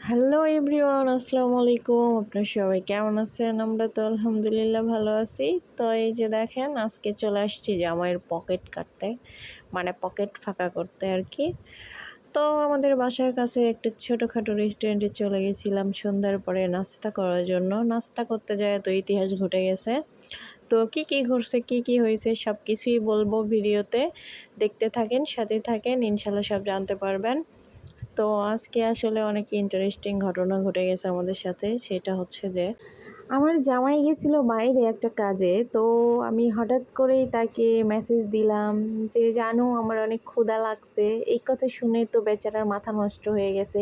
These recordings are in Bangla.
হ্যালো এভরিওয়ান, আসসালামু আলাইকুম। আপনারা সবাই কেমন আছেন? আমরা তো আলহামদুলিল্লাহ ভালো আছি। তো এই যে দেখেন, আজকে চলে আসছি জামাইয়ের পকেট কাটতে, মানে পকেট ফাঁকা করতে আর কি। তো আমাদের বাসার কাছে একটা ছোটোখাটো রেস্টুরেন্টে চলে গেছিলাম সন্ধ্যার পরে নাস্তা করার জন্য। নাস্তা করতে যায় তো ইতিহাস ঘটে গেছে। তো কি ঘটছে, কি হয়েছে সব কিছুই বলবো ভিডিওতে। দেখতে থাকেন, সাথে থাকেন, ইনশাল্লাহ সব জানতে পারবেন। তো আজকে আসলে অনেক ইন্টারেস্টিং ঘটনা ঘটে গেছে আমাদের সাথে। সেটা হচ্ছে যে আমার জামাই গেছিল বাইরে একটা কাজে। তো আমি হঠাৎ করেই তাকে মেসেজ দিলাম যে, জানো আমার অনেক ক্ষুধা লাগছে। এই কথা শুনে তো বেচারার মাথা নষ্ট হয়ে গেছে।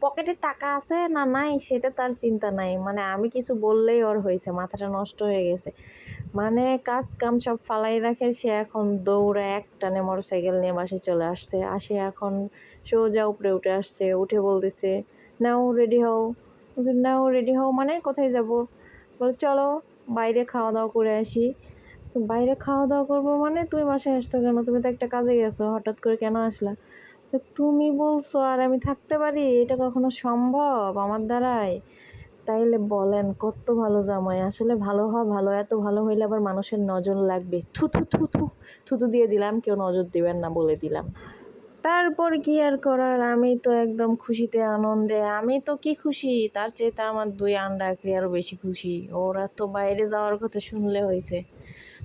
পকেটে টাকা আছে না নাই সেটা তার চিন্তা নাই, মানে আমি কিছু বললেই ওর হয়েছে, মাথাটা নষ্ট হয়ে গেছে। মানে কাজ কাম সব ফালাই রাখে, সে এখন দৌড়ে একটানে মোটরসাইকেল নিয়ে বাসায় চলে আসছে। এখন সোজা উপরে উঠে আসছে, উঠে বলতেছে, নাও রেডি হও মানে কোথায় যাব? বলে চলো বাইরে খাওয়া দাওয়া করে আসি। বাইরে খাওয়া দাওয়া করবো মানে তুমি বাসায় আসতো কেন? তুমি তো একটা কাজে গেছো, হঠাৎ করে কেন আসলা? তুমি বলছো আর আমি থাকতে পারি? এটা কখনো সম্ভব আমার দ্বারাই? তাইলে বলেন কত ভালো জামাই। আসলে ভালো হওয়া ভালো, এত ভালো হইলে আবার মানুষের নজর লাগবে। থু থু থু থু থুতু দিয়ে দিলাম, কেউ নজর দিবেন না বলে দিলাম। তারপর কি আর করার, আমি তো একদম খুশিতে আনন্দে, আমি তো কি খুশি, তার চেয়ে আমার দুই আন্ডা আঁকড়ি আরও বেশি খুশি। ওরা তো বাইরে যাওয়ার কথা শুনলে হয়েছে।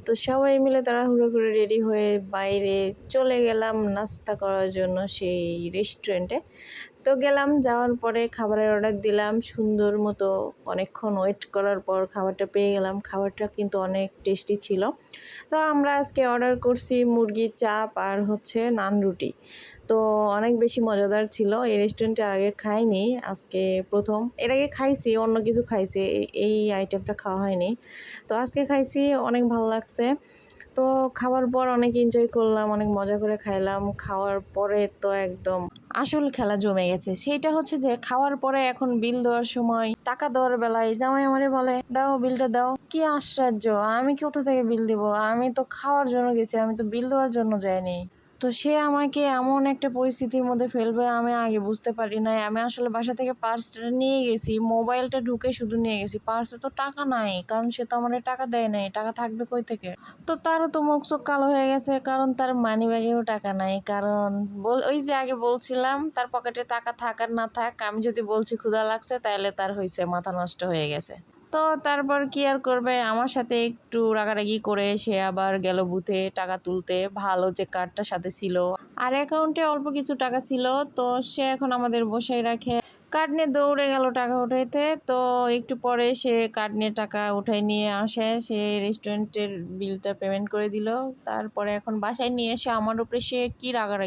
তো সবাই মিলে তাড়াহুড়ো করে রেডি হয়ে বাইরে চলে গেলাম নাস্তা করার জন্য সেই রেস্টুরেন্টে। তো গেলাম, যাওয়ার পরে খাবারের অর্ডার দিলাম সুন্দর মতো। অনেকক্ষণ ওয়েট করার পর খাবারটা পেয়ে গেলাম। খাবারটা কিন্তু অনেক টেস্টি ছিল। তো আমরা আজকে অর্ডার করছি মুরগির চাপ আর হচ্ছে নান রুটি। তো অনেক বেশি মজাদার ছিল। এই রেস্টুরেন্টে আগে খাইনি, আজকে প্রথম। এর আগে খাইছি, অন্য কিছু খাইছি, এই আইটেমটা খাওয়া হয়নি। তো আজকে খাইছি, অনেক ভালো লাগছে। তো খাওয়ার পর অনেক এনজয় করলাম, অনেক মজা করে খাইলাম। খাওয়ার পরে তো একদম আসল খেলা জমে গেছে। সেইটা হচ্ছে যে খাওয়ার পরে এখন বিল দেওয়ার সময়, টাকা দেওয়ার বেলায় জামাই আমারে বলে, দাও বিলটা দাও। কি আশ্চর্য, আমি কোথা থেকে বিল দিব? আমি তো খাওয়ার জন্য গেছি, আমি তো বিল দেওয়ার জন্য যাইনি। তো সে আমাকে এমন একটা পরিস্থিতির মধ্যে ফেলবে আমি আগে বুঝতে পারি নাই। আমি আসলে বাসা থেকে পার্সটা নিয়ে গেছি, মোবাইলটা ঢুকে শুধু নিয়ে গেছি, পার্সে তো টাকা নাই, কারণ সে তো আমার টাকা দেয় নাই। টাকা থাকবে কই থেকে? তো তারও তো মুখ চোখ কালো হয়ে গেছে, কারণ তার মানি ব্যাগেও টাকা নাই। কারণ ওই যে আগে বলছিলাম, তার পকেটে টাকা থাক আর না থাক, আমি যদি বলছি ক্ষুধা লাগছে তাহলে তার হয়েছে মাথা নষ্ট হয়ে গেছে। তো তারপর কি আর করবে, আমার সাথে একটু রাগারাগি করে সে আবার গেল বুথে টাকা তুলতে। ভালো যে কার্ডটা সাথে ছিল আর অ্যাকাউন্টে অল্প কিছু টাকা ছিল, তো সে এখন আমাদের বসাই রাখে। কার্ড নিয়ে দৌড়ে গেল টাকা উঠাইতে। তো একটু পরে সে কার্ড নিয়ে টাকা উঠাই নিয়ে আসে, সে রেস্টুরেন্টের বিলটা পেমেন্ট করে দিল। তারপরে এখন বাসায় নিয়ে এসে আমার উপরে সে কি রাগারাগি